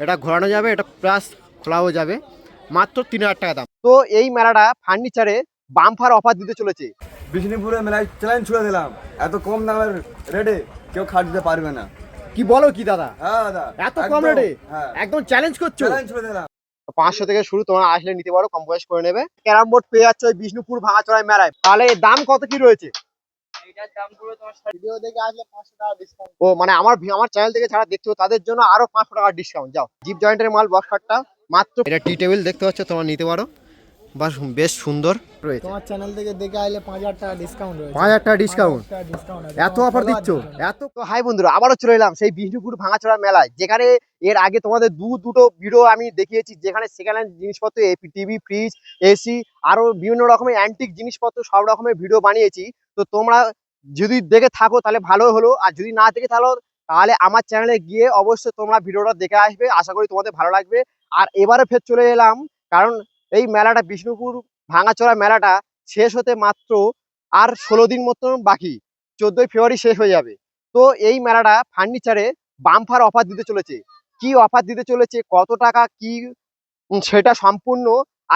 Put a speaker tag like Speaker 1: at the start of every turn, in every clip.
Speaker 1: এটা ঘোরানো যাবে, এটা প্লাস খোলাও যাবে, মাত্র 3,000 টাকা দাম। তো এই মেলাটা ফার্নিচারে বাম্পার অফার দিতে চলেছে।
Speaker 2: বিষ্ণুপুরে মেলায় চ্যালেঞ্জ ছুড়ে দিলাম, এত কম দামের রেটে কেউ খাট দিতে পারবে না।
Speaker 1: কি বলো কি দাদা,
Speaker 2: হ্যাঁ দাদা,
Speaker 1: এত কম রেটে?
Speaker 2: হ্যাঁ,
Speaker 1: একদম চ্যালেঞ্জ করছো?
Speaker 2: চ্যালেঞ্জ ছুড়ে দিলাম।
Speaker 1: 500 থেকে শুরু, তোমরা আসলে নিতে পারো, কম পয়সা করে নেবে। ক্যারাম বোর্ড পেয়ে যাচ্ছে ওই বিষ্ণুপুর ভাঙাচড়ায় মেলায়। তাহলে এর দাম কত কি রয়েছে? ভিডিও দেখে আসলে 500 টাকা ডিসকাউন্ট। ও মানে আমার চ্যানেল থেকে যারা দেখছো তাদের জন্য আরো 500 টাকা ডিসকাউন্ট। যাও, জিপ জয়েন্টের মাল বক্স খাটটা মাত্র। এটা টি টেবিল দেখতে পাচ্ছ, তোমরা নিতে পারো, বাস বেশ সুন্দর রয়েছে।
Speaker 3: তোমার চ্যানেল থেকে দেখে আইলে 5,000 টাকা ডিসকাউন্ট রয়েছে।
Speaker 1: 5,000 টাকা ডিসকাউন্ট?
Speaker 3: 5,000 টাকা ডিসকাউন্ট আছে।
Speaker 1: এত অফার দিচ্ছ? এত তো হাই বন্ধুরা, আবারও চলে এলাম সেই বিষ্ণুপুর ভাঙাচড়া মেলায়, যেখানে এর আগে তোমাদের দুটো ভিডিও আমি দেখিয়েছি, যেখানে সেকেন্ড হ্যান্ড জিনিসপত্র, টিভি, ফ্রিজ, এসি, আরো বিভিন্ন রকমের অ্যান্টিক জিনিসপত্র, সব রকমের ভিডিও বানিয়েছি। তো তোমরা যদি দেখে থাকো তাহলে ভালো হলো, আর যদি না দেখে থাকো তাহলে আমার চ্যানেলে গিয়ে অবশ্যই তোমরা ভিডিওটা দেখে আসবে, আশা করি তোমাদের ভালো লাগবে। আর এবারে ফের চলে এলাম, কারণ এই মেলাটা, বিষ্ণুপুর ভাঙাচড়া মেলাটা শেষ হতে মাত্র আর 16 দিন মতো বাকি, 14ই ফেব্রুয়ারি শেষ হয়ে যাবে। তো এই মেলাটা ফার্নিচারে বাম্পার অফার দিতে চলেছে। কি অফার দিতে চলেছে, কত টাকা কি, সেটা সম্পূর্ণ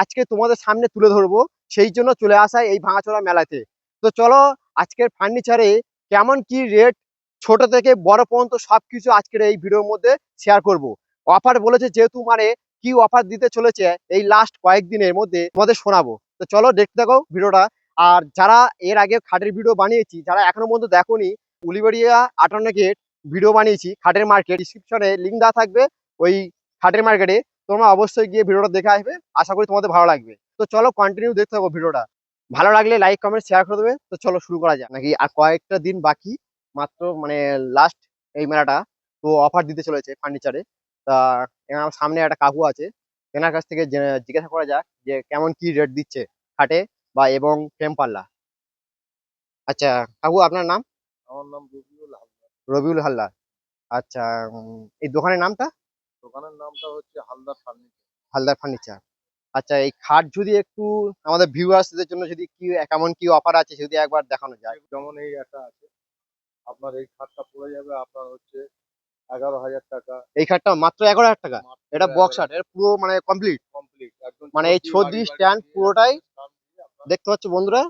Speaker 1: আজকে তোমাদের সামনে তুলে ধরবো। সেই জন্য চলে আসা এই ভাঙাচোরা মেলাতে। তো চলো, আজকের ফার্নিচারে কেমন কি রেট, ছোট থেকে বড় পর্যন্ত সবকিছু আজকের এই ভিডিওর মধ্যে শেয়ার করব। অফার বলেছে যেহেতু, মানে কি অফার দিতে চলেছে এই লাস্ট কয়েকদিনের মধ্যে তোমাদের শোনাবো। তো চলো দেখতে থাকো ভিডিওটা। আর যারা এর আগে খাটের ভিডিও বানিয়েছি, যারা এখনো পর্যন্ত দেখোনি, উলিবাড়িয়া 58 গেট ভিডিও বানিয়েছি খাটের মার্কেট, ডিসক্রিপশনে লিঙ্ক দেওয়া থাকবে ওই খাটের মার্কেটে, তোমরা অবশ্যই গিয়ে ভিডিওটা দেখে আসবে, আশা করি তোমাদের ভালো লাগবে। তো চলো কন্টিনিউ দেখতে থাকো ভিডিওটা, ভালো লাগলে লাইক কমেন্ট শেয়ার করে দেবে। তো চলো শুরু করা যাক নাকি, আর কয়েকটা দিন বাকি মাত্র, মানে লাস্ট এই মেলাটা। তো অফার দিতে চলেছে ফার্নিচারে। তা আমার সামনে একটা কাকু আছে, তেনার কাছ থেকে জিজ্ঞাসা করা যাক যে কেমন কি রেট দিচ্ছে খাটে বা এবং ফ্রেম পাল্লা। আচ্ছা কাকু, আপনার নাম?
Speaker 2: আমার নাম রবিউল হালদার।
Speaker 1: রবিউল হালদার। আচ্ছা, এই দোকানের নামটা?
Speaker 2: দোকানের নামটা হচ্ছে হালদার ফার্নিচার।
Speaker 1: হালদার ফার্নিচার। আচ্ছা, এই খাট যদি একটু আমাদের ভিউয়ার্সদের জন্য যদি কি কেমন কি অফার আছে যদি একবার দেখানো যায়।
Speaker 2: যেমন এই একটা আছে, আপনার এই খাটটা পড়ে যাবে আপনার হচ্ছে 11,000 টাকা।
Speaker 1: এই খাটটা মাত্র 11,000 টাকা?
Speaker 2: মাত্র
Speaker 1: এটা বক্স
Speaker 2: 11,000
Speaker 1: খাট, এটা পুরো মানে কমপ্লিট,
Speaker 2: কমপ্লিট একদম
Speaker 1: মানে এই
Speaker 2: ছদ্রি
Speaker 1: ছদ্রি
Speaker 2: বাড়ি
Speaker 1: স্ট্যান্ড
Speaker 2: দিয়ে
Speaker 1: পুরোটাই
Speaker 2: আপনার স্টাম্প দিয়ে আপনার
Speaker 1: দেখতে পাচ্ছ বন্ধুরা,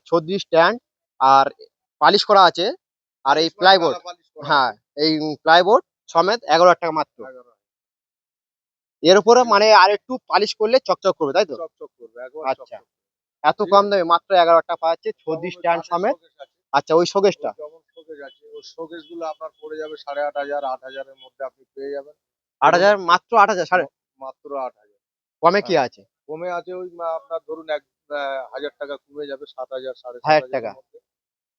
Speaker 1: ছদ্রি স্ট্যান্ড আর পালিশ করা আছে, আর এই
Speaker 2: পালিশ মানে
Speaker 1: প্লাইবোর্ড,
Speaker 2: কালা পালিশ করা
Speaker 1: হ্যাঁ
Speaker 2: আছে।
Speaker 1: এই প্লাইবোর্ড সমেত 11,000 টাকা মাত্র।
Speaker 2: 11,000
Speaker 1: এর উপরে মানে আর একটু পালিশ করলে চকচক করবে, তাই তো?
Speaker 2: চকচক করবে, একবার
Speaker 1: আচ্ছা,
Speaker 2: চকচক করবে।
Speaker 1: এত
Speaker 2: ঠিক
Speaker 1: কম
Speaker 2: আছে,
Speaker 1: দামে মাত্র 11,000 টাকা পাচ্ছে ছদ্রি
Speaker 2: যেমন ওই
Speaker 1: স্ট্যান্ড
Speaker 2: কাঠের
Speaker 1: সমেত।
Speaker 2: শোকেস আছে,
Speaker 1: আচ্ছা, ওই শোকেসটা?
Speaker 2: ওই যেমন শোকেস আছে, ওই শোকেস গুলো আপনার পড়ে যাবে 8,500, 8,000 মধ্যে আপনি পেয়ে যাবেন। কোনো
Speaker 1: 8,000? মাত্র 8,000? সাড়ে
Speaker 2: মাত্র 8,000।
Speaker 1: কমে কি
Speaker 2: হ্যাঁ,
Speaker 1: আছে?
Speaker 2: কমে আছে ওই আপনার ধরুন 1,000 টাকা কমে যাবে, 7,000,
Speaker 1: 1,000
Speaker 2: 7,500
Speaker 1: টাকা?
Speaker 2: এর মধ্যে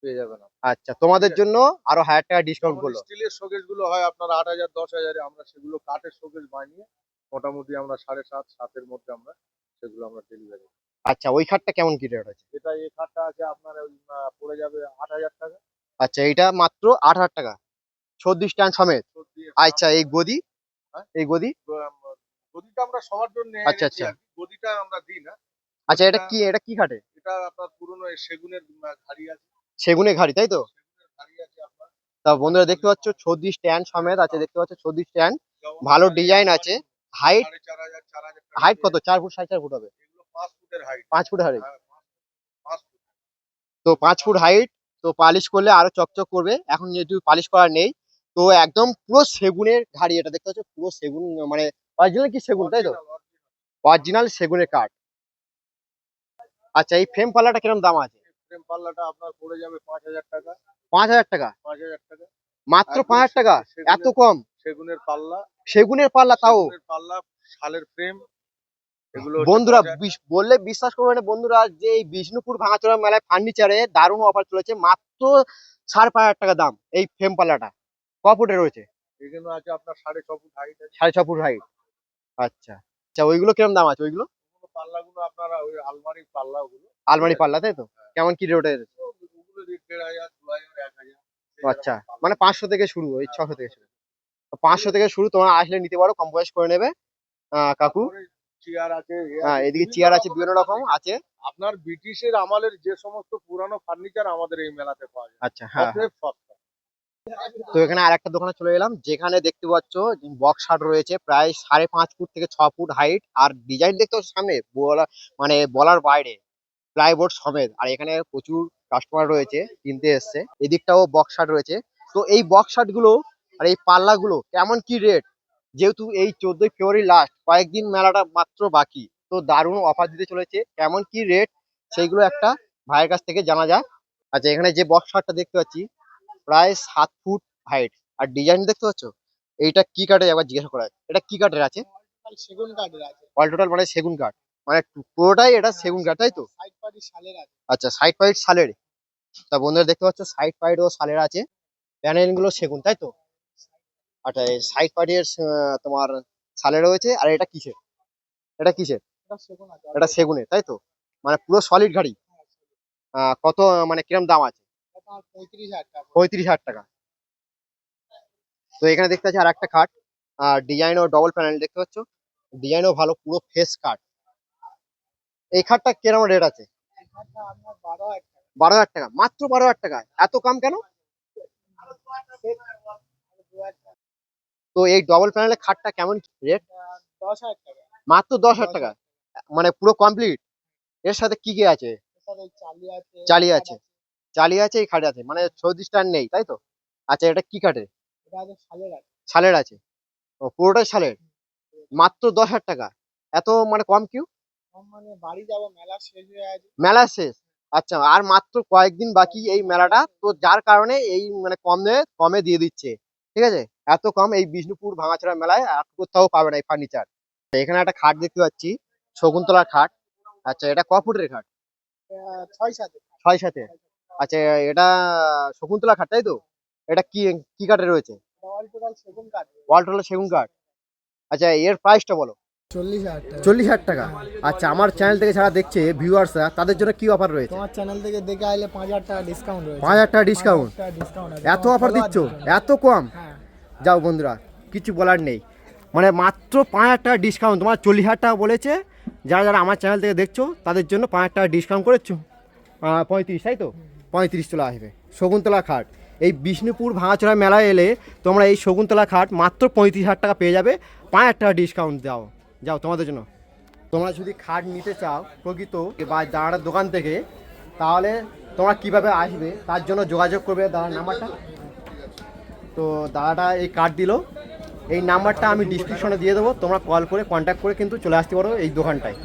Speaker 2: পেয়ে যাবেন আপনি।
Speaker 1: আচ্ছা, তোমাদের
Speaker 2: ঠিক আছে,
Speaker 1: জন্য আরো 1,000 টাকা ডিসকাউন্ট
Speaker 2: যেমন
Speaker 1: করলো।
Speaker 2: স্টিলের শোকেস গুলো হয় আপনার 8,000, 10,000, আমরা সেগুলো কাঠের শোকেস বানিয়ে মোটামুটি আমরা 7.5, 7-এর মধ্যে আমরা সেগুলো আমরা ডেলিভারি।
Speaker 1: আচ্ছা, ওই খাটটা কেমন কি রেট আছে?
Speaker 2: এটা এই খাটটা আছে আপনার ওই পড়ে যাবে 8,000 টাকা।
Speaker 1: আচ্ছা, এইটা মাত্র 8,000 টাকা, 36 স্ট্যান্ড সমেত।
Speaker 2: সত্যি
Speaker 1: আচ্ছা, এই গদি?
Speaker 2: হ্যাঁ,
Speaker 1: এই গদি?
Speaker 2: গদিটা আমরা সবার জন্য
Speaker 1: আচ্ছা
Speaker 2: এনেছি
Speaker 1: আচ্ছা।
Speaker 2: আর কি, গদিটা আমরা দিই না।
Speaker 1: আচ্ছা, এটা
Speaker 2: গদিটা
Speaker 1: কি, এটা কি খাটে?
Speaker 2: এটা আপনার পুরনো সেগুনের ঘাড়ি আছে,
Speaker 1: সেগুনের ঘাড়ি, তাই তো?
Speaker 2: সেগুনের ঘাড়ি আছে আপনার।
Speaker 1: তা
Speaker 2: তার
Speaker 1: বন্ধুরা দেখতে
Speaker 2: পালিশ
Speaker 1: পাচ্ছ
Speaker 2: করা,
Speaker 1: 36 স্ট্যান্ড সমেত আছে, দেখতে পাচ্ছ 36 স্ট্যান্ড,
Speaker 2: যেমন
Speaker 1: ভালো
Speaker 2: আপনার এই
Speaker 1: ডিজাইন আছে।
Speaker 2: আলমারি
Speaker 1: হাইট?
Speaker 2: 4,500, 4,000 টাকা
Speaker 1: হাইট
Speaker 2: পেয়ে
Speaker 1: কত,
Speaker 2: যাবেন।
Speaker 1: 4 ফুট 4.5 ফুট হবে?
Speaker 2: এগুলো 5 ফুটের হাইট।
Speaker 1: 5 foot height?
Speaker 2: হ্যাঁ, 5 ফুট।
Speaker 1: তো 5 ফুট হাইট। তো পালিশ করলে আরো চকচক করবে, এখন যেহেতু পালিশ করা নেই। তো একদম পুরো সেগুনের ঘাড়ি, এটা দেখতে পাচ্ছ পুরো সেগুন, মানে অরিজিনাল কি সেগুন, তাই তো?
Speaker 2: Original, original.
Speaker 1: অরিজিনাল সেগুনের কাঠ। আচ্ছা, এই ফ্রেম পাল্লাটা কিরকম দাম আছে?
Speaker 2: ফ্রেম পাল্লাটা আপনার পড়ে যাবে 5,000 টাকা।
Speaker 1: 5,000 টাকা?
Speaker 2: 5,000 টাকা
Speaker 1: মাত্র
Speaker 2: একদম
Speaker 1: 5,000 টাকা? এত
Speaker 2: সেগুনের,
Speaker 1: কম?
Speaker 2: সেগুনের পাল্লা,
Speaker 1: সেগুনের পাল্লা তাও?
Speaker 2: সেগুনের পাল্লা, শালের ফ্রেম, এগুলো হচ্ছে
Speaker 1: বন্ধুরা
Speaker 2: 5,000 টাকা।
Speaker 1: বললে বিশ্বাস করবে না বন্ধুরা, যে এই বিষ্ণুপুর ভাঙাচোরা মেলায় ফার্নিচারে দারুণ অফার চলেছে, মাত্র 5,500 টাকা দাম এই ফ্রেম পাল্লাটা। ক ফুটে রয়েছে?
Speaker 2: এখানে আছে আপনার 6.5 ফুট হাইট আছে।
Speaker 1: 6.5 ফুট হাইট। আচ্ছা আচ্ছা, ওইগুলো কিরকম দাম আছে ওইগুলো?
Speaker 2: ওগুলো পাল্লাগুলো আপনারা ওই আলমারির পাল্লা ওগুলো। ঠিক
Speaker 1: আলমারি
Speaker 2: আছে,
Speaker 1: পাল্লা, তাই তো?
Speaker 2: হ্যাঁ।
Speaker 1: কেমন কি রেটের?
Speaker 2: ওগুলো 1,500, 2,000, 1,000
Speaker 1: আচ্ছা,
Speaker 2: যেরকম পাল্লা।
Speaker 1: মানে 500 থেকে শুরু, ওই
Speaker 2: হ্যাঁ,
Speaker 1: 600 থেকে
Speaker 2: 500
Speaker 1: শুরু।
Speaker 2: টাকা।
Speaker 1: তো
Speaker 2: ঠিক
Speaker 1: 500
Speaker 2: আছে,
Speaker 1: থেকে শুরু, তোমরা আসলে নিতে পারো, কম বয়স করে নেবে। কাকু,
Speaker 2: তারপরে চেয়ার আছে, এ
Speaker 1: হ্যাঁ
Speaker 2: আছে,
Speaker 1: এদিকে
Speaker 2: বিভিন্ন
Speaker 1: চেয়ার আছে,
Speaker 2: রকমের
Speaker 1: বিভিন্ন রকম
Speaker 2: ফার্নিচার।
Speaker 1: আছে।
Speaker 2: আপনার ব্রিটিশের আমলের যে সমস্ত পুরানো ফার্নিচার আমাদের এই মেলাতে পাওয়া যায়,
Speaker 1: আচ্ছা, হ্যাঁ হ্যাঁ।
Speaker 2: অতএব সস্তা।
Speaker 1: তো এখানে আর একটা দোকানে চলে এলাম, যেখানে দেখতে পাচ্ছ বক্স শার্ট রয়েছে প্রায় 5.5 ফুট থেকে 6 ফুট হাইট, আর ডিজাইন দেখতে পাচ্ছ সামনে মানে বলার বাইরে, প্লাইবোর্ড সমেত। আর এখানে প্রচুর কাস্টমার রয়েছে, কিনতে এসছে। এদিকটাও বক্স শার্ট রয়েছে। তো এই বক্স শার্ট গুলো আর এই পাল্লা গুলো কেমন কি রেট, যেহেতু এই 14ই ফেব্রুয়ারি লাস্ট, কয়েকদিন মেলাটা মাত্র বাকি, তো দারুণ অফার দিতে চলেছে। কেমন কি রেট সেইগুলো একটা ভাইয়ের কাছ থেকে জানা যাক। আচ্ছা, এখানে যে বক্স শার্টটা দেখতে পাচ্ছি প্রায় 7 ফুট হাইট, আর ডিজাইন দেখতে পাচ্ছ, এইটা কি কাঠের একবার জিজ্ঞাসা করা হয়। এটা কি কাঠের আছে?
Speaker 3: সেগুন কাঠের আছে।
Speaker 1: অল টোটাল মানে সেগুন কাঠ, মানে পুরোটাই এটা সেগুন কাঠ, তাই তো?
Speaker 3: সাইড পাটি শালের আছে।
Speaker 1: আচ্ছা, সাইড পাইট শালের। তা বন্ধুরা দেখতে পাচ্ছ সাইড পাইট ও শালের আছে, প্যানেল গুলো সেগুন, তাই তো? আচ্ছা, এই সাইড পাইটের তোমার শালের রয়েছে। আর এটা কিসের? এটা কিসের?
Speaker 3: এটা সেগুন আছে।
Speaker 1: এটা সেগুনের, তাই তো? মানে পুরো সলিড গাড়ি। কত মানে কিরম দাম আছে?
Speaker 3: এটা 35,000 টাকা।
Speaker 1: 35,000 টাকা। তো এখানে দেখতে পাচ্ছি আর একটা খাট, ডিজাইন ও ডবল প্যানেল দেখতে পাচ্ছ, ডিজাইনও ভালো, পুরো ফেস কাট। এই খাটটা কিরম রেট আছে?
Speaker 3: এটা আপনার 12,000 টাকা।
Speaker 1: 12,000 টাকা? মাত্র 12,000 টাকা? এত কম কেন? তো এই ডবল প্যানেলের খাটটা কেমন রেট?
Speaker 3: 10,000 টাকা।
Speaker 1: মাত্র 10,000 টাকা? মানে পুরো কমপ্লিট? এর সাথে কি কি আছে?
Speaker 3: এছাড়া এই চালি আছে।
Speaker 1: চালি আছে? চালি আছে, এই খাটে আছে, মানে সৌদি স্ট্যান্ড নেই, তাই তো? আচ্ছা, এটা কি কাঠের?
Speaker 3: এটা আছে শালের আছে।
Speaker 1: শালের আছে? ও, পুরোটাই শালের? মাত্র 10,000 টাকা? এত মানে কম কিউ?
Speaker 3: কম মানে বাড়ি যাবো, মেলা শেষ হয়ে আছে।
Speaker 1: মেলা শেষ? আচ্ছা, আর মাত্র কয়েকদিন বাকি এই মেলাটা, তো যার কারণে এই মানে কমে দিয়ে দিচ্ছে, ঠিক আছে? এত কম এই বিষ্ণুপুর ভাঙাচোরা মেলায় আর কোথাও পাবে না এই ফার্নিচার। এখানে একটা খাট দেখতে পাচ্ছি, শকুন্তলার খাট। আচ্ছা, এটা ক ফুটের খাট?
Speaker 3: 6-7।
Speaker 1: 6-7? আচ্ছা, এটা শকুন্তলা খাট, তাই তো? এটা কি কি কাঠের রয়েছে?
Speaker 3: অল টোটাল সেগুন কাঠ।
Speaker 1: ওয়াল টোটাল সেগুন কাঠ। আচ্ছা, এর প্রাইসটা বলো।
Speaker 3: 40,000 টাকা।
Speaker 1: 40,000 টাকা? আচ্ছা, আমার চ্যানেল থেকে যারা দেখছে ভিউয়ার্সরা, তাদের জন্য কি অফার রয়েছে?
Speaker 3: তোমার চ্যানেল থেকে দেখে আইলে 5,000 টাকা ডিসকাউন্ট রয়েছে।
Speaker 1: 5,000 টাকা ডিসকাউন্ট?
Speaker 3: 5,000 টাকা ডিসকাউন্ট আছে।
Speaker 1: এত
Speaker 3: তোমার
Speaker 1: অফার
Speaker 3: follower
Speaker 1: দিচ্ছ?
Speaker 3: দের জন্য।
Speaker 1: এত কম?
Speaker 3: হ্যাঁ।
Speaker 1: যাও বন্ধুরা, কিছু বলার নেই। মানে মাত্র 5,000 টাকা ডিসকাউন্ট, তোমার 40,000 টাকা বলেছে। যারা যারা আমার চ্যানেল থেকে দেখছো তাদের জন্য 5,000 টাকা ডিসকাউন্ট করেছো। 35, তাই তো? 35 চলে আসবে শকুন্তলা খাট। এই বিষ্ণুপুর ভাঙাচোরা মেলায় এলে তোমরা এই শকুন্তলা খাট মাত্র 35,000 টাকা পেয়ে যাবে। 5,000 টাকা ডিসকাউন্ট দাও। যাও তোমাদের জন্য। তোমরা যদি খাট নিতে চাও প্রকৃত বা দাঁড়ার দোকান থেকে, তাহলে তোমরা কিভাবে আসবে তার জন্য যোগাযোগ করবে দাঁড়ার নাম্বারটা। তো দাদাটা এই কার্ড দিল, এই নাম্বারটা আমি ডিসক্রিপশনে দিয়ে দেবো, তোমরা কল করে কন্ট্যাক্ট করে কিন্তু চলে আসতে পারো এই দোকানটায়।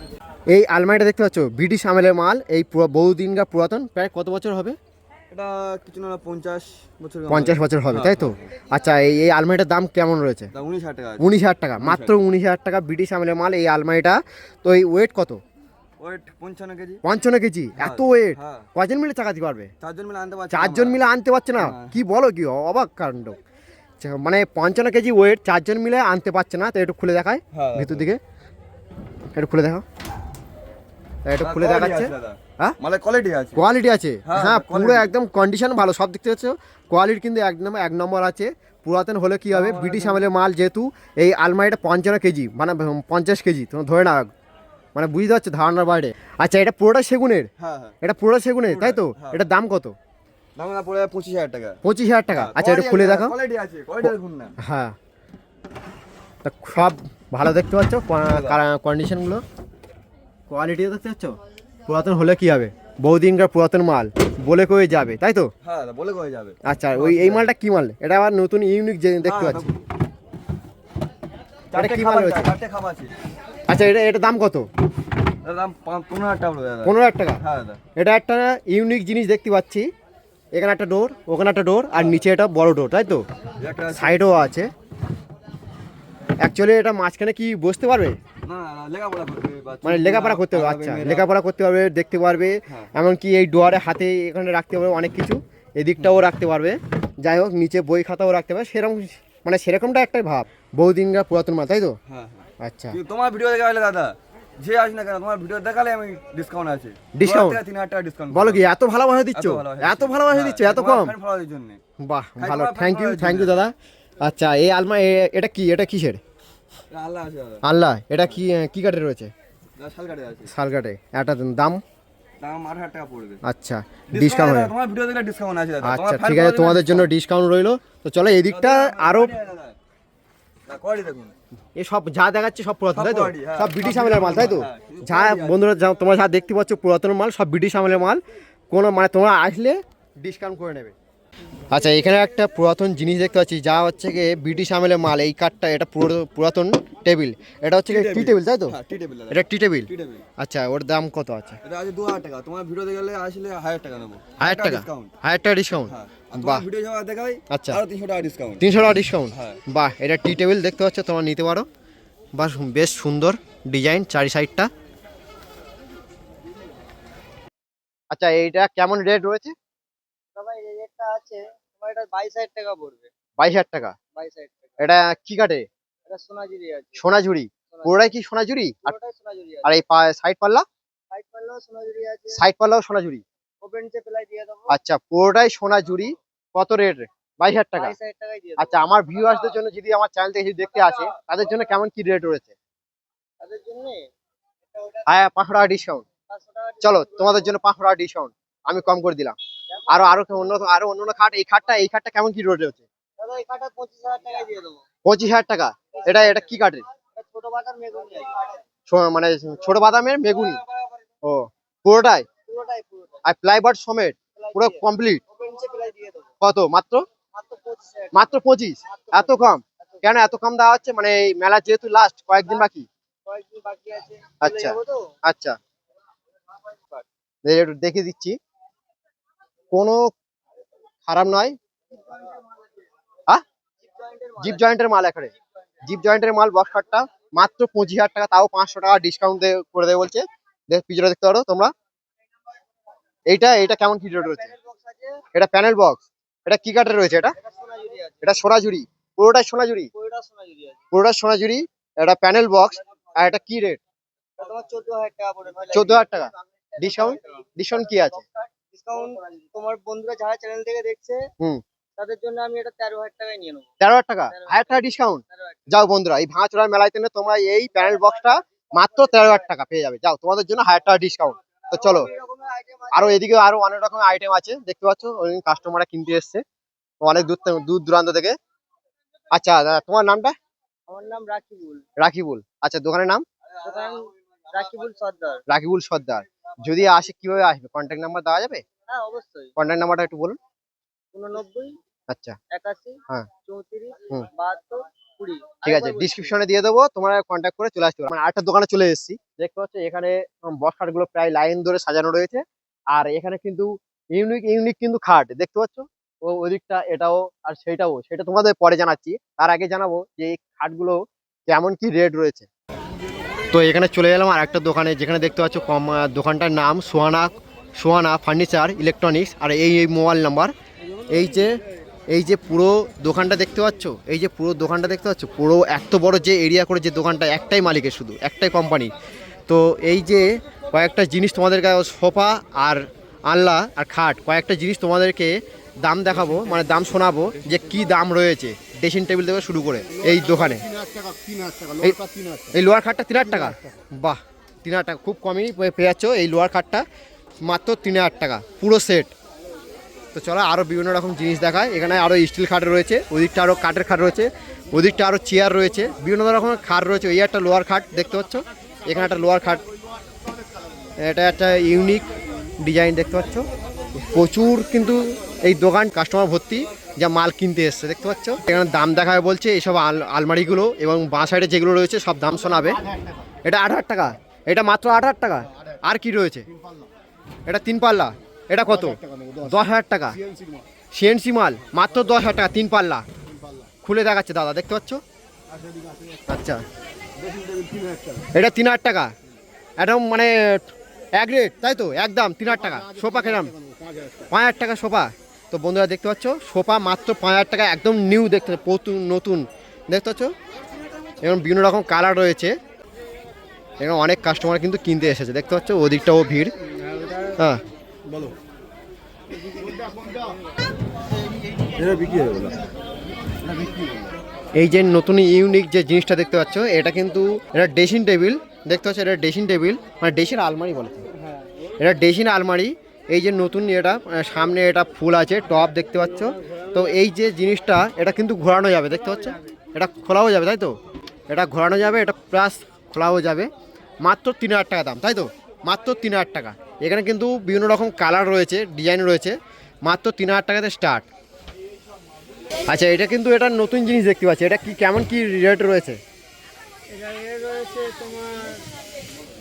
Speaker 1: এই আলমারিটা দেখতে পাচ্ছ ব্রিটিশ আমলের মাল, এই বহুদিনকার পুরাতন, প্রায় কত বছর হবে?
Speaker 4: এটা কিছু না 50 বছর
Speaker 1: 50 বছর হবে, তাই তো? আচ্ছা, এই আলমারিটার দাম কেমন রয়েছে?
Speaker 4: 19,000 টাকা আছে।
Speaker 1: 19,000 টাকা? মাত্র 19,000 টাকা ব্রিটিশ আমলের মাল এই আলমারিটা। তো এই ওয়েট কত?
Speaker 4: Weight 55 kg.
Speaker 1: 55 কেজি? এত ওয়েট
Speaker 4: হ্যাঁ।
Speaker 1: কজন মিলে চাকাতে পারবে?
Speaker 4: 4 জন মিলে আনতে পারছি।
Speaker 1: 4 জন মিলে আনতে পারছে না?
Speaker 4: হ্যাঁ।
Speaker 1: কি বলো, কি অবাক কাণ্ড! আচ্ছা, মানে 55 কেজি ওয়েট 4 জন মিলে আনতে পারছে না। তো একটু খুলে দেখায়
Speaker 4: হ্যাঁ।
Speaker 1: ভিতর দিকে, একটু খুলে দেখাও। একটু খুলে দেখাচ্ছে। হ্যাঁ,
Speaker 4: মানে কোয়ালিটি আছে।
Speaker 1: কোয়ালিটি আছে?
Speaker 4: হ্যাঁ,
Speaker 1: হ্যাঁ, পুরো
Speaker 4: quality।
Speaker 1: একদম কন্ডিশন ভালো, সব দিক থেকে হচ্ছে কোয়ালিটি কিন্তু একদম 1 নম্বর আছে। পুরাতন হলে কি হবে, ব্রিটিশ আমলের মাল যেহেতু, এই আলমারিটা 55 কেজি মানে 50 কেজি, তোমার ধরে না, মানে বুঝতে পারছো ধারণার বাইরে। আচ্ছা, এটা পুরোটা সেগুনের?
Speaker 4: হ্যাঁ হ্যাঁ।
Speaker 1: এটা পুরোটা সেগুনের, তাই তো?
Speaker 4: হ্যাঁ।
Speaker 1: এটার দাম কত?
Speaker 4: দাম না পড়ে 25,000 টাকা।
Speaker 1: 25,000 টাকা? আচ্ছা, এটা খুলে দেখাও।
Speaker 4: কোয়ালিটি আছে, কোয়ালিটি দেখুন না।
Speaker 1: হ্যাঁ, তা সব ভালো দেখতে পাচ্ছ, কন্ডিশনগুলো, কোয়ালিটিও দেখতে পাচ্ছ। পুরাতন হলে কি হবে, বহুদিনকার পুরাতন মাল, বলে কয়ে যাবে, তাই তো?
Speaker 4: হ্যাঁ, বলে কয়ে যাবে।
Speaker 1: আচ্ছা, এই মালটা কি মাল? এটা আবার নতুন ইউনিক যে দেখতে পাচ্ছি। এটা কি মাল রয়েছে?
Speaker 4: 4টে খাম আছে।
Speaker 1: আচ্ছা, এটা দাম কত?
Speaker 4: এর দাম 15,000 টাকা পড়বে দাদা।
Speaker 1: 15,000 টাকা?
Speaker 4: হ্যাঁ দাদা।
Speaker 1: এটা একটা ইউনিক জিনিস দেখতে পাচ্ছি। এখানে একটা ডোর, ওখানে একটা ডোর, আর নিচে একটা বড় ডোর, তাই তো?
Speaker 4: একটা
Speaker 1: সাইডও আছে। অ্যাকচুয়ালি এটা মাঝখানে কি বসতে পারবে?
Speaker 4: না না, লেখাপড়া করবে বাচ্চা।
Speaker 1: মানে লেখাপড়া করতে পারবে? আচ্ছা, লেখাপড়া করতে পারবে, দেখতে পারবে।
Speaker 4: হ্যাঁ।
Speaker 1: এমনকি এই ডোয়ারে হাতে এখানে রাখতে পারবে অনেক কিছু, এদিকটাও রাখতে পারবে। যাই হোক, নিচে বই খাতাও রাখতে পারবে, সেরকম মানে সেরকমটা একটাই ভাব, বহুদিনকার পুরাতন মাল, তাই তো?
Speaker 4: হ্যাঁ হ্যাঁ।
Speaker 1: আচ্ছা,
Speaker 4: কিন্তু তোমার ভিডিও দেখে আসলে দাদা, যে আসি না কেন, তোমার ভিডিও দেখালে আমি ডিসকাউন্ট আছে।
Speaker 1: Discount?
Speaker 4: 3,000 টাকা ডিসকাউন্ট।
Speaker 1: বলো কি, এত ভালোভাবে দিচ্ছ?
Speaker 4: এত ভালোভাবে
Speaker 1: এত ভালোভাবে দিচ্ছ, এত কম?
Speaker 4: ভালোর জন্য।
Speaker 1: বাহ,
Speaker 4: হ্যাঁ,
Speaker 1: ভালো,
Speaker 4: তোমার
Speaker 1: থ্যাংক ইউ,
Speaker 4: ভালো
Speaker 1: থ্যাংক ইউ দাদা। আচ্ছা, এই আলমারি এটা কি, এটা কিসের?
Speaker 4: আল্লাহ আছে দাদা।
Speaker 1: আল্লাহ, এটা কি কি কাঠের রয়েছে?
Speaker 4: শাল কাটে আছে।
Speaker 1: শাল কাঠে। একটা দাম?
Speaker 4: দাম 8,000 টাকা পড়বে।
Speaker 1: আচ্ছা,
Speaker 4: ডিসকাউন্ট
Speaker 1: ডিসকাউন্ট
Speaker 4: আছে, তোমার ভিডিও দেখলে ডিসকাউন্ট আছে দাদা।
Speaker 1: আচ্ছা ঠিক আছে, তোমাদের জন্য ডিসকাউন্ট রইলো। তো চলো এদিকটা আরো
Speaker 4: কোয়ালিটি দেখুন।
Speaker 1: এ সব যা দেখাচ্ছে সব পুরাতন,
Speaker 4: সব
Speaker 1: তাই তো?
Speaker 4: quality, হ্যাঁ,
Speaker 1: সব ব্রিটিশ আমলের মাল, তাই তো?
Speaker 4: হ্যাঁ,
Speaker 1: যা বন্ধুরা তোমরা যা দেখতে পাচ্ছ পুরাতন মাল, সব ব্রিটিশ আমলের মাল। কোনো মানে তোমরা আসলে ডিসকাউন্ট করে নেবে। আচ্ছা, এখানে একটা পুরাতন জিনিস দেখতে পাচ্ছি, যা হচ্ছে কি ব্রিটিশ আমলের মাল। এই কাঠটা, এটা পুরাতন টেবিল। এটা হচ্ছে কি টি টেবিল, তাই তো?
Speaker 4: হ্যাঁ, টি টেবিল দাদা।
Speaker 1: এটা টি টেবিল।
Speaker 4: টি টেবিল।
Speaker 1: আচ্ছা, ওর দাম কত আছে?
Speaker 4: এটা আছে 2,000 টাকা। তোমার ভিডিও দেখে গেলে আসলে 1,000 টাকা নেবো।
Speaker 1: 1000 টাকা?
Speaker 4: ডিসকাউন্ট।
Speaker 1: 1000 টাকা ডিসকাউন্ট?
Speaker 4: হ্যাঁ, আর
Speaker 1: বাহ,
Speaker 4: তোমার ভিডিও যাওয়া দেখাই
Speaker 1: আচ্ছা,
Speaker 4: আরো 300 টাকা ডিসকাউন্ট।
Speaker 1: 300 টাকা ডিসকাউন্ট?
Speaker 4: হ্যাঁ।
Speaker 1: বাহ, এটা টি টেবিল দেখতে পাচ্ছ, তোমরা নিতে পারো। বাহ, বেশ সুন্দর ডিজাইন চারি সাইডটা। আচ্ছা, এইটা কেমন রেট রয়েছে?
Speaker 3: ভাই এই রেটটা আছে তোমার, এটা 22,000 টাকা পড়বে।
Speaker 1: 22,000 টাকা?
Speaker 3: 22,000 টাকা।
Speaker 1: এটা কি কাঠে?
Speaker 3: এটা সোনাঝুরি আছে।
Speaker 1: সোনাঝুরি? পুরোটাই কি সোনাঝুরি? আর
Speaker 3: পুরোটাই সোনাঝুরি আছে।
Speaker 1: আর এই সাইড পাল্লা?
Speaker 3: সাইড পাল্লাও সোনাঝুরি আছে।
Speaker 1: সাইড পাল্লাও সোনাঝুরি?
Speaker 3: ওপেন চে প্লাই দিয়ে দেবো।
Speaker 1: আচ্ছা, পুরোটাই সোনাঝুরি। কত রেট? 22,000 টাকা?
Speaker 3: 22,000 টাকায় দিয়ে দেবো।
Speaker 1: আচ্ছা, আমার ভিউয়ার্সদের জন্য, যদি আমার চ্যানেল থেকে যদি দেখতে আসে, তাদের জন্য কেমন কি রেট রয়েছে?
Speaker 3: তাদের জন্য
Speaker 1: হ্যাঁ, 500 টাকা ডিসকাউন্ট।
Speaker 3: 500 টাকা।
Speaker 1: চলো, তোমাদের জন্য 500 টাকা ডিসকাউন্ট আমি কম করে দিলাম। আরো আরো অন্য খাট, এই খাটটা কেমন কি রেট রয়েছে?
Speaker 3: দাদা এই কাঠটা 25,000 টাকায় দিয়ে দেবো।
Speaker 1: 25,000 টাকা? এটা কি কাঠের?
Speaker 3: এটা ছোট বাটার মেগুনি আছে।
Speaker 1: মানে ছোট বাদামের মেগুনি? ও, পুরোটাই?
Speaker 3: পুরোটাই।
Speaker 1: আর প্লাইবোর্ড সমেত পুরো কমপ্লিট?
Speaker 3: ওপেন চে প্লাই দিয়ে দেবো।
Speaker 1: কত? মাত্র
Speaker 3: মাত্র 25,000 টাকা।
Speaker 1: মাত্র 25? এত কম কেন? এত কম দেওয়া হচ্ছে মানে এই মেলা যেহেতু লাস্ট কয়েকদিন বাকি।
Speaker 3: কয়েকদিন বাকি আছে।
Speaker 1: আচ্ছা।
Speaker 3: চলে যাবো তো।
Speaker 1: আচ্ছা, একটু দেখে দিচ্ছি, কোনো খারাপ নয়। হ্যাঁ, জিপ জয়েন্টের মাল, এখানে জিপ জয়েন্টের মাল। বক্স খাটটা মাত্র 25,000 টাকা, তাও 500 টাকা ডিসকাউন্ট করে দেবে বলছে। পিছনে দেখতে পারো তোমরা। এটা কেমন কি রেট রয়েছে?
Speaker 3: বক্স আছে।
Speaker 1: এটা প্যানেল বক্স। এটা কি কাঠের রয়েছে? এটা
Speaker 3: এটা সোনাঝুরি আছে।
Speaker 1: এটা সোনাঝুরি? পুরোটাই সোনাঝুরি?
Speaker 3: পুরোটা সোনাঝুরি আছে।
Speaker 1: পুরোটা সোনাঝুরি। এটা প্যানেল বক্স। আর এটা কি রেট?
Speaker 3: এটা তোমার 14,000 টাকা পড়বে।
Speaker 1: 14,000 টাকা ডিসকাউন্ট? ডিসকাউন্ট কি আছে?
Speaker 3: ডিসকাউন্ট তোমার বন্ধুরা যারা চ্যানেল থেকে দেখছে
Speaker 1: হুম,
Speaker 3: তাদের জন্য আমি এটা 13,000 টাকায় নিয়ে নেবো।
Speaker 1: 13,000 টাকা? 1000 টাকা ডিসকাউন্ট?
Speaker 3: 13,000
Speaker 1: যাও বন্ধুরা, এই ভাঙাচোরা মেলায় তেনে তোমরা এই প্যানেল বক্সটা মাত্র 13,000 টাকা পেয়ে যাবে। যাও, তোমাদের জন্য 1000 টাকা ডিসকাউন্ট। তো চলো, আরো এদিকে আরো অনেক রকমের আইটেম আছে দেখতে পাচ্ছ, ওই কাস্টমাররা কিনতে এসছে অনেক দূর দূরান্ত থেকে। আচ্ছা দাদা, তোমার নামটা?
Speaker 3: আমার নাম রাকিবুল।
Speaker 1: রাকিবুল? আচ্ছা, দোকানের নাম?
Speaker 3: দোকান রাকিবুল সর্দার।
Speaker 1: রাকিবুল সর্দার। যদি আসে কিভাবে আসবে? কন্ট্যাক্ট নাম্বার দেওয়া যাবে?
Speaker 3: হ্যাঁ অবশ্যই।
Speaker 1: কন্ট্যাক্ট নাম্বারটা একটু বলুন।
Speaker 3: 89
Speaker 1: আচ্ছা,
Speaker 3: 81
Speaker 1: হ্যাঁ,
Speaker 3: 34
Speaker 1: হুম,
Speaker 3: 72 20।
Speaker 1: ঠিক আছে, ডিসক্রিপশনে দিয়ে দেবো, তোমরা কন্ট্যাক্ট করে চলে আসতে পারো। মানে আরেকটা দোকানে চলে এসেছি, দেখতে পাচ্ছ এখানে বক্স খাটগুলো প্রায় লাইন ধরে সাজানো রয়েছে। আর এখানে কিন্তু ইউনিক ইউনিক কিন্তু খাট দেখতে পাচ্ছ। ওদিকটা এটাও আর সেটা তোমাদের পরে জানাচ্ছি। তার আগে জানাবো যে এই খাটগুলো কেমন কি রেট রয়েছে। তো এখানে চলে এলাম আর একটা দোকানে, যেখানে দেখতে পাচ্ছ দোকানটার নাম সোহানা ফার্নিচার ইলেকট্রনিক্স। আর এই মোবাইল নাম্বার। এই যে পুরো দোকানটা দেখতে পাচ্ছ, পুরো এত বড় যে এরিয়া করে যে দোকানটা, একটাই মালিকের, শুধু একটাই কোম্পানি। তো এই যে কয়েকটা জিনিস তোমাদেরকে, সোফা আর আনলা আর খাট, কয়েকটা জিনিস তোমাদেরকে দাম দেখাবো, মানে দাম শোনাবো যে কি দাম রয়েছে ড্রেসিং টেবিল থেকে শুরু করে এই দোকানে। এই লোয়ার খাটটা 3,000 টাকা? বাহ, 3,000 টাকা খুব কমই পেয়ে যাচ্ছ। এই লোয়ার খাটটা মাত্র 3,000 টাকা পুরো সেট। তো চলো আরও বিভিন্ন রকম জিনিস দেখায়। এখানে আরও স্টিল খাট রয়েছে, ওদিকটা আরও কাঠের খাট রয়েছে, ওদিকটা আরও চেয়ার রয়েছে, বিভিন্ন রকমের খাট রয়েছে। এই একটা লোয়ার খাট দেখতে পাচ্ছ, এখানে একটা লোয়ার খাট, এটা একটা ইউনিক ডিজাইন দেখতে পাচ্ছ। প্রচুর কিন্তু এই দোকান কাস্টমার ভর্তি, যা মাল কিনতে এসছে দেখতে পাচ্ছ। এখানে দাম দেখায় বলছে এইসব আলমারিগুলো, এবং বাঁ সাইডে যেগুলো রয়েছে সব দাম শোনাবে। এটা 8,000 টাকা? এটা মাত্র 8,000 টাকা? আর কি রয়েছে? এটা 3 পাল্লা, এটা কত? 10,000 টাকা? সিএনসি মাল মাত্র 10,000 টাকা 3 পাল্লা। খুলে দেখাচ্ছে দাদা, দেখতে পাচ্ছ। আচ্ছা, এটা 3,000 টাকা? একদম মানে এক রেট, তাই তো? একদম 3,000 টাকা। সোফা কেরাম? 5,000 টাকা সোফা। তো বন্ধুরা দেখতে পাচ্ছ, সোফা মাত্র 5,000 টাকা, একদম নিউ দেখতে, নতুন দেখতে পাচ্ছ। এবং বিভিন্ন রকম কালার রয়েছে। এখানে অনেক কাস্টমার কিন্তু কিনতে এসেছে দেখতে পাচ্ছ, ওদিকটাও ভিড়। হ্যাঁ বলো। এই যে নতুন ইউনিক যে জিনিসটা দেখতে পাচ্ছ, এটা কিন্তু এটা ড্রেসিং টেবিল দেখতে পাচ্ছ। এটা ড্রেসিং টেবিল, মানে ড্রেসিং আলমারি বলে। এটা ড্রেসিং আলমারি। এই যে নতুন এটা সামনে এটা ফুল আছে, টপ দেখতে পাচ্ছ। তো এই যে জিনিসটা এটা কিন্তু ঘোরানো যাবে, দেখতে পাচ্ছ, এটা খোলাও যাবে, তাই তো? এটা ঘোরানো যাবে, এটা প্লাস খোলাও যাবে। মাত্র 3000 টাকা দাম, তাই তো? মাত্র 3000 টাকা। এখানে কিন্তু বিভিন্ন রকম কালার রয়েছে, ডিজাইন রয়েছে। মাত্র 3000 টাকাতে স্টার্ট। আচ্ছা, এটা কিন্তু এটা নতুন জিনিস দেখতে পাচ্ছি। এটা কি কেমন কি রেট রয়েছে?
Speaker 5: এটা রেট রয়েছে তোমার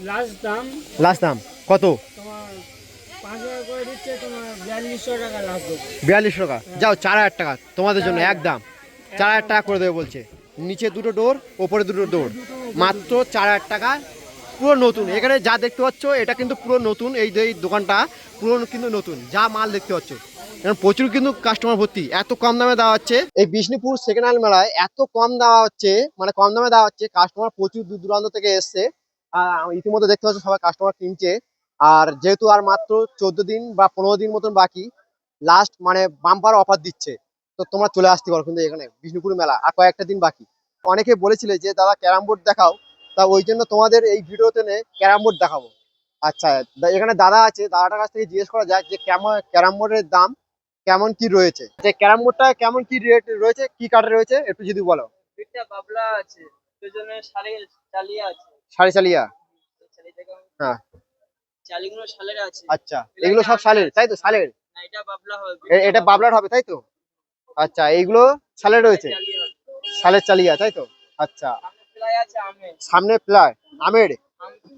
Speaker 1: লাস্ট দাম কত?
Speaker 5: তোমার 5,000 করে দিচ্ছে, তোমার 4200 টাকা লাস্ট দেবো।
Speaker 1: 4200 টাকা। যাও, 4000 টাকা তোমাদের জন্য একদম। 4000 টাকা করে দেবে বলছে। নিচে দুটো ডোর, ওপরে দুটো ডোর, মাত্র 4000 টাকা। পুরো নতুন। এখানে যা দেখতে পাচ্ছ এটা কিন্তু পুরো নতুন। এই যে এই দোকানটা পুরো কিন্তু নতুন, যা মাল দেখতে পাচ্ছ। এখন প্রচুর কিন্তু কাস্টমার ভর্তি, এত কম দামে দেওয়া হচ্ছে। এই বিষ্ণুপুর সেকেন্ড হ্যান্ড মেলায় এত কম দেওয়া হচ্ছে, মানে কম দামে দেওয়া হচ্ছে। কাস্টমার প্রচুর দূর দূরান্ত থেকে এসছে। ইতিমধ্যে দেখতে পাচ্ছ সবাই কাস্টমার কিনছে। আর যেহেতু আর মাত্র 14 দিন বা 15 দিন মতন বাকি, লাস্ট মানে বাম্পার অফার দিচ্ছে। তো তোমরা চলে আসতে পারো কিন্তু এখানে বিষ্ণুপুর মেলা, আর কয়েকটা দিন বাকি। অনেকে বলেছিলে যে দাদা ক্যারাম বোর্ড দেখাও, তা ওই জন্য তোমাদের এই ভিডিওতে ক্যারাম বোর্ড দেখাবো। আচ্ছা, এখানে দাদা আছে, দাদাটার কাছ থেকে জিজ্ঞেস করা যাক যে কেমন ক্যারাম বোর্ডের দাম কেমন কি রয়েছে, যে ক্যারাম বোর্ডটা কেমন কি রেট রয়েছে, কি কাঠে রয়েছে, একটু যদি বলো।
Speaker 3: পিঠটা বাবলা আছে, পেছনে শাড়ি চালিয়ে আছে।
Speaker 1: সাড়ে চালিয়া?
Speaker 3: শাড়ি থেকে
Speaker 1: হ্যাঁ।
Speaker 3: চালিগুলো শালের আছে।
Speaker 1: আচ্ছা, এগুলো সব শালের, তাই তো? শালের?
Speaker 3: না, এটা বাবলা হবে।
Speaker 1: এটা বাবলার হবে, তাই তো? আচ্ছা, এইগুলো শালের রয়েছে,
Speaker 3: চালিয়ে হবে।
Speaker 1: শালের চালিয়া, তাই তো? আচ্ছা,
Speaker 3: সামনে প্লাই আছে আমের।
Speaker 1: সামনে প্লাই আমের।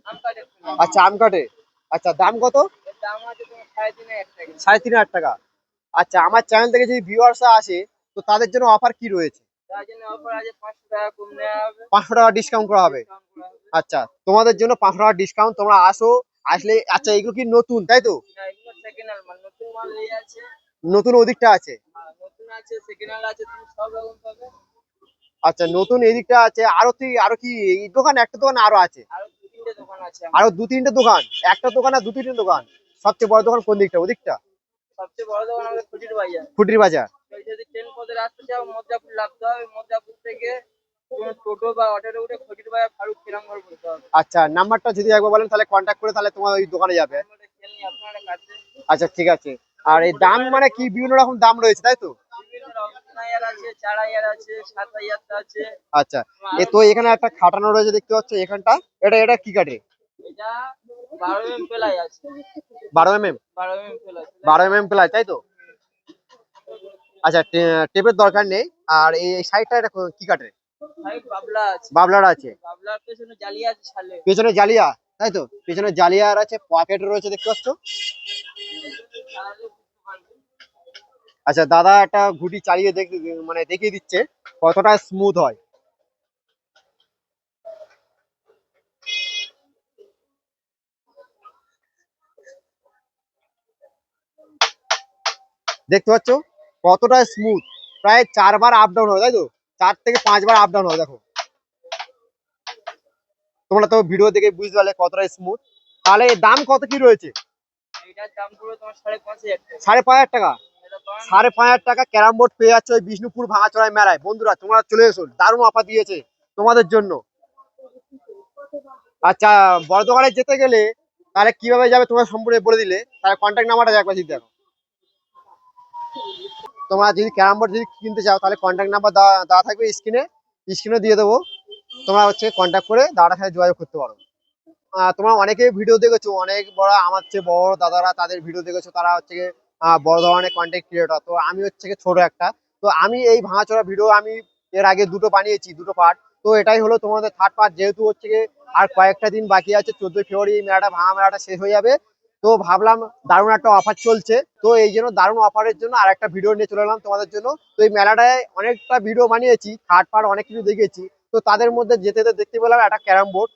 Speaker 3: আম কাঠের প্লাই।
Speaker 1: আচ্ছা, আম কাঠে। আচ্ছা, দাম কত?
Speaker 3: এর দাম আছে তোমার 3,500 টাকা।
Speaker 1: 3500 টাকা। আচ্ছা, আমার চ্যানেল থেকে যদি ভিউয়ার্সরা আসে তো তাদের জন্য অফার কি রয়েছে?
Speaker 3: তার জন্য অফার আছে, 500 টাকা কম দেওয়া হবে।
Speaker 1: 500 টাকা ডিসকাউন্ট করা হবে।
Speaker 3: ডিসকাউন্ট করা হবে।
Speaker 1: আচ্ছা, তোমাদের জন্য 500 টাকা ডিসকাউন্ট। তোমরা আসো, আসলে। আচ্ছা, এগুলো কি নতুন, তাই তো?
Speaker 3: না, এগুলো সেকেন্ড হ্যান্ড মাল, নতুন মাল এই আছে।
Speaker 1: নতুন ওদিকটা আছে।
Speaker 3: নতুন আছে, সেকেন্ড হ্যান্ড আছে, তুমি সব রকম পাবে।
Speaker 1: আচ্ছা, নতুন এদিকটা আছে। আরো কি এই দোকান, একটা দোকান আরো আছে?
Speaker 3: আরো 2-3টে দোকান আছে
Speaker 1: আরো 2-3টে দোকান? একটা দোকান আর 2-3টে দোকান? সবচেয়ে বড় দোকান কোন দিকটা, ওদিকটা?
Speaker 3: সবচেয়ে বড় দোকান আমাদের খুঁটির বাজার।
Speaker 1: ফুটির বাজার।
Speaker 3: যদি ট্রেন পথে আসতে চাও, মদ্দাপুর নামতে হবে। মদ্দাপুর থেকে কোনো টোটো বা অটোতে উঠে খুঁটির বাজার ফারুক কিরামঘর বলতে হবে।
Speaker 1: আচ্ছা, নাম্বারটা যদি একবার বলেন তাহলে কন্ট্যাক্ট করে তাহলে তোমার ওই দোকানে যাবে।
Speaker 3: আমরা খেলনি আপনারা কাছে।
Speaker 1: আচ্ছা, ঠিক আছে। আর এই দাম মানে কি বিভিন্ন রকম দাম রয়েছে, তাই তো?
Speaker 3: বিভিন্ন রকম 3,000 আছে, 4,000 আছে, 7,000 আছে।
Speaker 1: আচ্ছা, তো এখানে একটা খাটানো রয়েছে দেখতে পাচ্ছ এখানটা। এটা কি কাঠে?
Speaker 3: এটা 12 প্লাই আছে।
Speaker 1: 12 mm?
Speaker 3: 12 প্লাই।
Speaker 1: 12 mm প্লাই, তাই তো? আচ্ছা, টেপের দরকার নেই। আর এই সাইডটা এটা কি কাঠে?
Speaker 3: ভাই বাবলা আছে।
Speaker 1: বাবলার আছে।
Speaker 3: বাবলার পেছনে জালি আছে শালে।
Speaker 1: পেছনে জালিয়া, তাই তো? পেছনে জালিয়া আর আছে, পকেট রয়েছে দেখতে পাচ্ছ। আচ্ছা, দাদা একটা ঘুটি চালিয়ে মানে দেখিয়ে দিচ্ছে কতটা স্মুথ হয়। দেখতে পাচ্ছ কতটা স্মুথ। প্রায় 4 বার আপ ডাউন হয়, তাই তো? 4 থেকে 5 বার আপ ডাউন হয়। দেখো, তোমরা তো ভিডিও দেখে বুঝতে পারলে কতটা স্মুথ। তাহলে এর দাম কত কি রয়েছে?
Speaker 3: এটার দাম পুরো তোমার 5,500 টাকা।
Speaker 1: 5,500 টাকা।
Speaker 3: এটা বানানো
Speaker 1: 5,500 টাকা ক্যারাম বোর্ড পেয়ে যাচ্ছে ওই বিষ্ণুপুর ভাঙাচোরায় মেলায়। বন্ধুরা, তোমরা চলে এসো, দারুণ অফার দিয়েছে তোমাদের জন্য। আচ্ছা, বড় দোকানে যেতে গেলে তাহলে কিভাবে যাবে তোমার সম্পূর্ণ বলে দিলে, তাহলে কন্ট্যাক্ট নাম্বারটা একবার যদি দেখো। তোমরা যদি ক্যারাম বোর্ড যদি কিনতে চাও তাহলে কন্ট্যাক্ট নাম্বার দেওয়া থাকবে স্ক্রিনে দিয়ে দেবো। তোমরা কন্ট্যাক্ট করে দাদার সাথে যোগাযোগ করতে পারো। তোমরা অনেকে ভিডিও দেখেছো, অনেক বড় আমার চেয়ে বড় দাদারা তাদের ভিডিও দেখেছো, তারা বড় ধরনের কন্টেন্ট ক্রিয়েটর। তো আমি ছোট একটা। তো আমি এই ভাঙাচোরা ভিডিও আমি এর আগে 2টো বানিয়েছি, 2টো পার্ট। তো এটাই হলো তোমাদের 3rd পার্ট। যেহেতু আর কয়েকটা দিন বাকি আছে, 14 ফেব্রুয়ারি এই মেলাটা, ভাঙা মেলাটা শেষ হয়ে যাবে। তো ভাবলাম দারুণ একটা অফার চলছে, তো এই জন্য দারুণ অফারের জন্য আর একটা ভিডিও নিয়ে চলে এলাম তোমাদের জন্য। তো এই মেলাটায় অনেকটা ভিডিও বানিয়েছি, 3rd পার্ট অনেক কিছু দেখিয়েছি। তো তাদের মধ্যে যেতে যেতে দেখতে পেলাম একটা ক্যারাম বোর্ড।